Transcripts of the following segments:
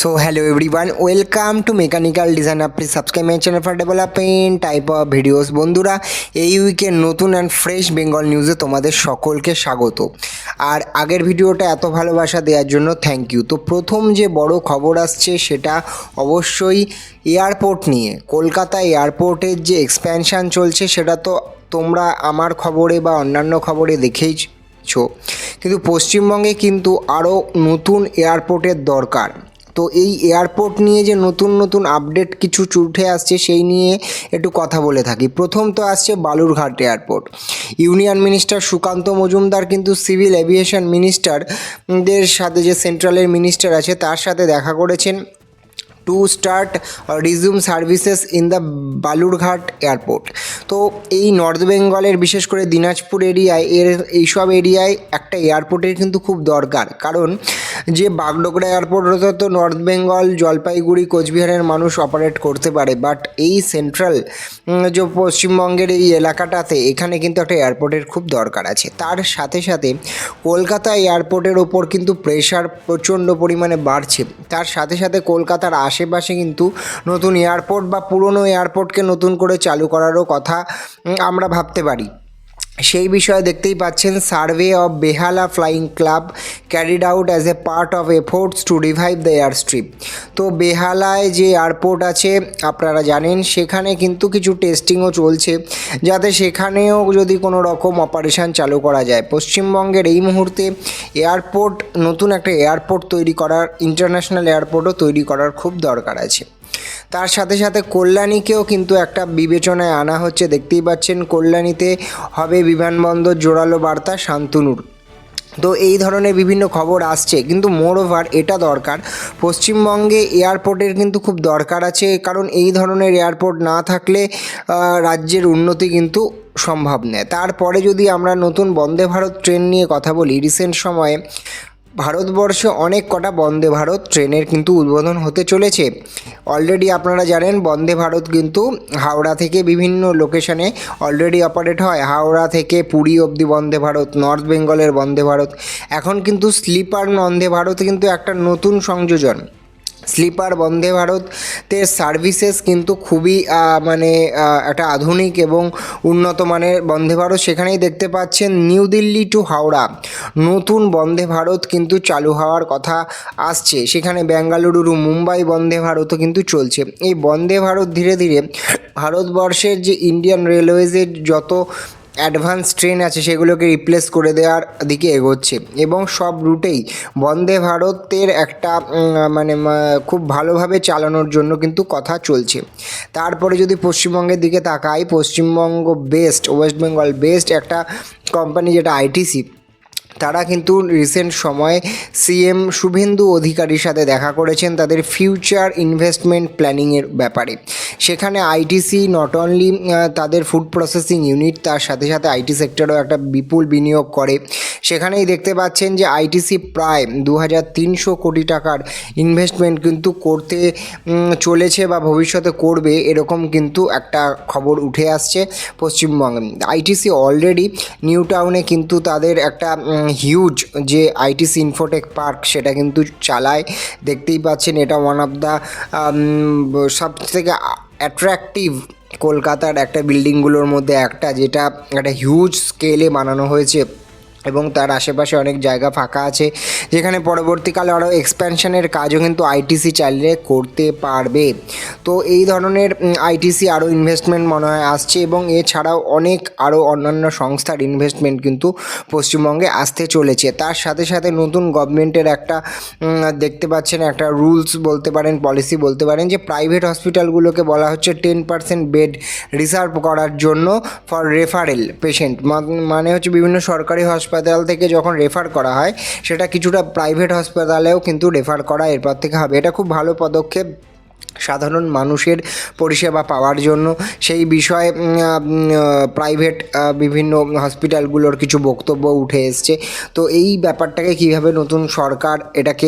So hello everyone, welcome to Mechanical Design Up. Please subscribe my channel for developing type of videos. বন্ধুরা, এই উইকের নতুন and fresh Bengal নিউজে তোমাদের সকলকে স্বাগত। আর আগের ভিডিওটা এত ভালোবাসা দেওয়ার জন্য থ্যাংক ইউ। তো প্রথম যে বড় খবর আসছে সেটা অবশ্যই এয়ারপোর্ট নিয়ে। কলকাতা এয়ারপোর্টের যে এক্সপ্যানশান চলছে সেটা তো তোমরা আমার খবরে বা অন্যান্য খবরে দেখেইছ, কিন্তু পশ্চিমবঙ্গে কিন্তু আরও নতুন এয়ারপোর্টের দরকার। তো এই এয়ারপোর্ট নিয়ে যে নতুন নতুন আপডেট কিছু উঠে আসছে সেই নিয়ে একটু কথা বলে থাকি। প্রথম তো আসছে Balurghat airport. Union minister Sukanta Majumdar কিন্তু সিভিল এভিয়েশন মিনিস্টারদের সাথে, যে সেন্ট্রালের মিনিস্টার আছে তার সাথে দেখা করেছেন to start resume services in the Balurghat airport. তো এই নর্থ বেঙ্গলের বিশেষ করে দিনাজপুর এরিয়ায় এইসব এরিয়ায় একটা এয়ারপোর্টের কিন্তু খুব দরকার, কারণ যে বাগডোগরা এয়ারপোর্ট হতো তো নর্থ বেঙ্গল, জলপাইগুড়ি, কোচবিহারের মানুষ অপারেট করতে পারে, বাট এই সেন্ট্রাল যে পশ্চিমবঙ্গের এই এলাকাটাতে এখানে কিন্তু একটা এয়ারপোর্টের খুব দরকার আছে। তার সাথে সাথে কলকাতা এয়ারপোর্টের ওপর কিন্তু প্রেশার প্রচণ্ড পরিমাণে বাড়ছে। তার সাথে সাথে কলকাতার আশেপাশে কিন্তু নতুন এয়ারপোর্ট বা পুরনো এয়ারপোর্টকে নতুন করে চালু করারও কথা আমরা ভাবতে পারি। সেই বিষয়ে দেখতেই পাচ্ছেন, survey of Behala flying club carried out as a part of efforts to revive the air strip. তো বেহালায় যে এয়ারপোর্ট আছে আপনারা জানেন, সেখানে কিন্তু কিছু টেস্টিংও চলছে যাতে সেখানেও যদি কোনো রকম অপারেশান চালু করা যায়। পশ্চিমবঙ্গের এই মুহূর্তে এয়ারপোর্ট, নতুন একটা এয়ারপোর্ট তৈরি করার, ইন্টারন্যাশনাল এয়ারপোর্টও তৈরি করার খুব দরকার আছে। তার সাথে সাথে কল্যাণীকেও কিন্তু একটা বিবেচনায় আনা হচ্ছে। দেখতেই পাচ্ছেন কল্যাণীতে হবে বিমানবন্দর, জোরালো বার্তা শান্তনুর। তো এই ধরনের বিভিন্ন খবর আসছে, কিন্তু মোর ওভার এটা দরকার, পশ্চিমবঙ্গে এয়ারপোর্টের কিন্তু খুব দরকার আছে, কারণ এই ধরনের এয়ারপোর্ট না থাকলে রাজ্যের উন্নতি কিন্তু সম্ভব নয়। তারপরে যদি আমরা নতুন বন্দে ভারত ট্রেন নিয়ে কথা বলি, রিসেন্ট সময়ে ভারতবর্ষে অনেক কটা বন্দে ভারত ট্রেনের কিন্তু উদ্বোধন হতে চলেছে। অলরেডি আপনারা জানেন বন্দে ভারত কিন্তু হাওড়া থেকে বিভিন্ন লোকেশনে অলরেডি অপারেট হয়। হাওড়া থেকে পুরী অবধি বন্দে ভারত, নর্থ বেঙ্গলের বন্দে ভারত। এখন কিন্তু স্লিপার বন্দে ভারত কিন্তু একটা নতুন সংযোজন। স্লিপার বন্দে ভারতের সার্ভিসেস কিন্তু খুবই একটা আধুনিক এবং উন্নত মানের বন্দে ভারত। সেখানেই দেখতে পাচ্ছেন নিউ দিল্লি টু হাওড়া নতুন বন্দে ভারত কিন্তু চালু হওয়ার কথা আসছে। সেখানে বেঙ্গালুরু, মুম্বাই বন্দে ভারতও কিন্তু চলছে। এই বন্দে ভারত ধীরে ধীরে ভারতবর্ষের যে ইন্ডিয়ান রেলওয়েজের যত অ্যাডভান্স ট্রেন আছে সেগুলোকে রিপ্লেস করে দেওয়ার দিকে এগোচ্ছে, এবং সব রুটেই বন্দে ভারতের একটা খুব ভালোভাবে চালানোর জন্য কিন্তু কথা চলছে। তারপরে যদি পশ্চিমবঙ্গের দিকে তাকাই, Paschimbanga best, West Bengal best একটা কোম্পানি যেটা আইটিসি, তারা কিন্তু রিসেন্ট সময়ে সিএম শুভেন্দু অধিকারীর সাথে দেখা করেছেন তাদের ফিউচার ইনভেস্টমেন্ট প্ল্যানিংয়ের ব্যাপারে। সেখানে আইটিসি নট অনলি তাদের ফুড প্রসেসিং ইউনিট, তার সাথে সাথে আইটি সেক্টরেও একটা বিপুল বিনিয়োগ করে। সেখানেই দেখতে পাচ্ছেন যে আইটিসি প্রায় 2300 কোটি টাকার ইনভেস্টমেন্ট কিন্তু করতে চলেছে বা ভবিষ্যতে করবে, এরকম কিন্তু একটা খবর উঠে আসছে পশ্চিমবঙ্গে। আইটিসি অলরেডি নিউ টাউনে কিন্তু তাদের একটা হিউজ যে আইটিসি ইনফোটেক পার্ক সেটা কিন্তু চালায়। দেখতেই পাচ্ছেন এটা ওয়ান অফ দ্য সব থেকে অ্যাট্রাকটিভ কলকাতার একটা বিল্ডিংগুলোর মধ্যে একটা, যেটা একটা হিউজ স্কেলে বানানো হয়েছে এবং তার আশেপাশে অনেক জায়গা ফাঁকা আছে, যেখানে পরবর্তীকালে আরও এক্সপ্যানশনের কাজও কিন্তু আইটিসি চাইলে করতে পারবে। তো এই ধরনের আইটিসি আরও ইনভেস্টমেন্ট মনে হয় আসছে, এবং এছাড়াও অনেক আরও অন্যান্য সংস্থার ইনভেস্টমেন্ট কিন্তু পশ্চিমবঙ্গে আসতে চলেছে। তার সাথে সাথে নতুন গভর্নমেন্টের একটা দেখতে পাচ্ছেন একটা রুলস বলতে পারেন, পলিসি বলতে পারেন, যে প্রাইভেট হসপিটালগুলোকে বলা হচ্ছে 10% বেড রিজার্ভ করার জন্য ফর রেফারেল পেশেন্ট। মানে হচ্ছে বিভিন্ন সরকারি হাসপাতাল থেকে যখন রেফার করা হয় সেটা কিছুটা প্রাইভেট হাসপাতালেও কিন্তু রেফার করা এরপর থেকে হবে। এটা খুব ভালো পদক্ষেপ সাধারণ মানুষের পরিষেবা পাওয়ার জন্য। সেই বিষয়ে প্রাইভেট বিভিন্ন হসপিটালগুলোর কিছু বক্তব্য উঠে এসছে। তো এই ব্যাপারটাকে কীভাবে নতুন সরকার এটাকে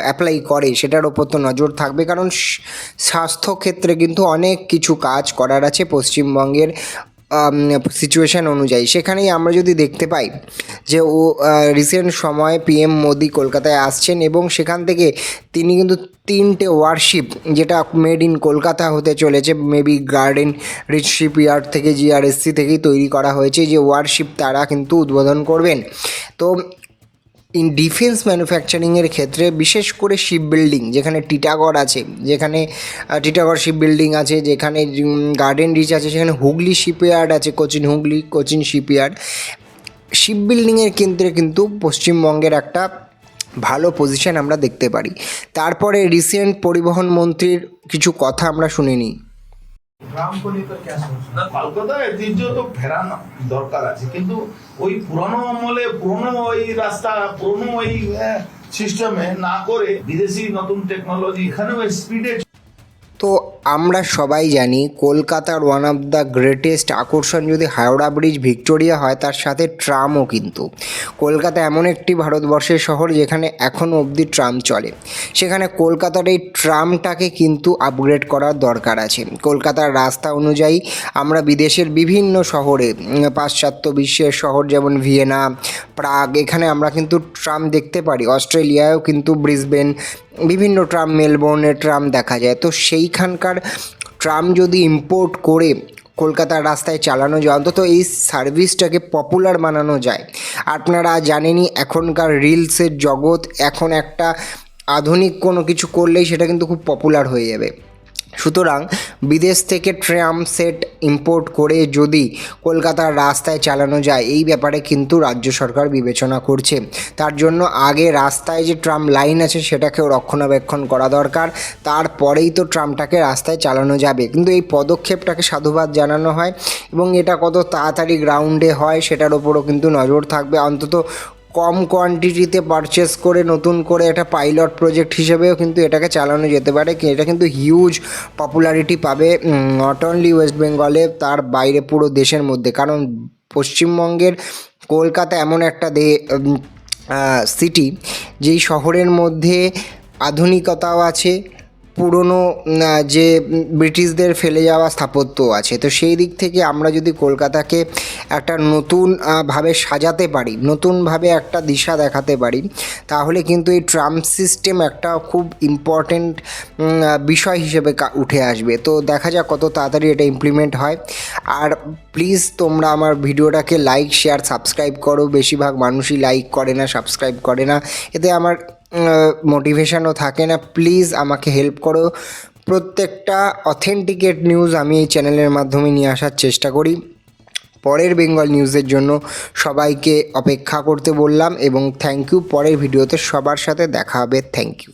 অ্যাপ্লাই করে সেটার ওপর তো নজর থাকবে, কারণ স্বাস্থ্যক্ষেত্রে কিন্তু অনেক কিছু কাজ করার আছে পশ্চিমবঙ্গের সিচুয়েশান অনুযায়ী। সেখানেই আমরা যদি দেখতে পাই যে রিসেন্ট সময় পিএম মোদি কলকাতায় আসছেন এবং সেখান থেকে তিনি কিন্তু 3টে ওয়ারশিপ যেটা মেড ইন কলকাতা হতে চলেছে, মেবি গার্ডেন রিচ শিপইয়ার্ড থেকে জিআরএসসি থেকেই তৈরি করা হয়েছে যে ওয়ারশিপ তারা কিন্তু উদ্বোধন করবেন। তো ডিফেন্স ম্যানুফ্যাকচারিংয়ের ক্ষেত্রে বিশেষ করে শিপ বিল্ডিং, যেখানে টিটাগড় আছে, যেখানে টিটাগড় শিপ বিল্ডিং আছে, যেখানে গার্ডেন রিচ আছে, সেখানে হুগলি শিপইয়ার্ড আছে, কোচিন শিপইয়ার্ড, শিপ বিল্ডিংয়ের ক্ষেত্রে কিন্তু পশ্চিমবঙ্গের একটা ভালো পজিশন আমরা দেখতে পারি। তারপরে রিসেন্ট পরিবহন মন্ত্রীর কিছু কথা আমরা শুনে নিই। গ্রাম को लेकर क्या सोच रहे না কলকাতার ঐতিহ্য তো ফেরানো দরকার আছে, কিন্তু ওই পুরনো আমলে পুরনো ওই রাস্তা পুরনো ওই সিস্টেমে না করে বিদেশি নতুন টেকনোলজি এখানেও স্পিডে। তো আমরা সবাই জানি কলকাতার ওয়ান অফ দ্য গ্রেটেস্ট আকর্ষণ যদি হাওড়া ব্রিজ ভিক্টোরিয়া হয়, তার সাথে ট্রামও কিন্তু। কলকাতা এমন একটি ভারতবর্ষের শহর যেখানে এখনও অবধি ট্রাম চলে, সেখানে কলকাতার এই ট্রামটাকে কিন্তু আপগ্রেড করার দরকার আছে। কলকাতার রাস্তা অনুযায়ী আমরা বিদেশের বিভিন্ন শহরে, পাশ্চাত্য বিশ্বের শহর যেমন ভিয়েনা, প্রাগ, এখানে আমরা কিন্তু ট্রাম দেখতে পারি। অস্ট্রেলিয়ায়ও কিন্তু ব্রিসবেন, বিভিন্ন ট্রাম, মেলবোর্নে ট্রাম দেখা যায়। তো সেইখানকার ট্রাম যদি ইম্পোর্ট করে কলকাতার রাস্তায় চালানো যায়, অন্তত এই সার্ভিসটাকে পপুলার বানানো যায়। আপনারা জানেনই এখনকার রিলসের জগৎ, এখন একটা আধুনিক কোনো কিছু করলেই সেটা কিন্তু খুব পপুলার হয়ে যাবে। সুতরাং বিদেশ থেকে ট্রাম সেট ইম্পোর্ট করে যদি কলকাতার রাস্তায় চালানো যায়, এই ব্যাপারে কিন্তু রাজ্য সরকার বিবেচনা করছে। তার জন্য আগে রাস্তায় যে ট্রাম লাইন আছে সেটাকেও রক্ষণাবেক্ষণ করা দরকার, তারপরেই তো ট্রামটাকে রাস্তায় চালানো যাবে। কিন্তু এই পদক্ষেপটাকে সাধুবাদ জানানো হয় এবং এটা কত তাড়াতাড়ি গ্রাউন্ডে হয় সেটার ওপরও কিন্তু নজর থাকবে। অন্তত কম কোয়ান্টিটিতে পারচেস করে নতুন করে একটা পাইলট প্রজেক্ট হিসেবেও কিন্তু এটাকে চালানো যেতে পারে। এটা কিন্তু হিউজ পপুলারিটি পাবে, নট অনলি ওয়েস্ট বেঙ্গলে, তার বাইরে পুরো দেশের মধ্যে। কারণ পশ্চিমবঙ্গের কলকাতা এমন একটা সিটি যেই শহরের মধ্যে আধুনিকতাও আছে, পুরনো যে ব্রিটিশদের ফেলে যাওয়া স্থাপত্য আছে। তো সেই দিক থেকে আমরা যদি কলকাতাকে একটা নতুন ভাবে সাজাতে পারি, নতুনভাবে একটা দিশা দেখাতে পারি, তাহলে কিন্তু এই ট্রাম সিস্টেম একটা খুব ইম্পর্টেন্ট বিষয় হিসেবে উঠে আসবে। তো দেখা যাক কত তাড়াতাড়ি এটা ইমপ্লিমেন্ট হয়। আর প্লিজ তোমরা আমার ভিডিওটাকে লাইক, শেয়ার, সাবস্ক্রাইব করো। বেশিরভাগ মানুষই লাইক করে না, সাবস্ক্রাইব করে না, এতে আমার মোটিভেশনও থাকে না। প্লিজ আমাকে হেল্প করো। প্রত্যেকটা অথেন্টিকেট নিউজ আমি এই চ্যানেলের মাধ্যমে নিয়ে আসার চেষ্টা করি। পরের বেঙ্গল নিউজের জন্য সবাইকে অপেক্ষা করতে বললাম এবং থ্যাংক ইউ। পরের ভিডিওতে সবার সাথে দেখা হবে। Thank you.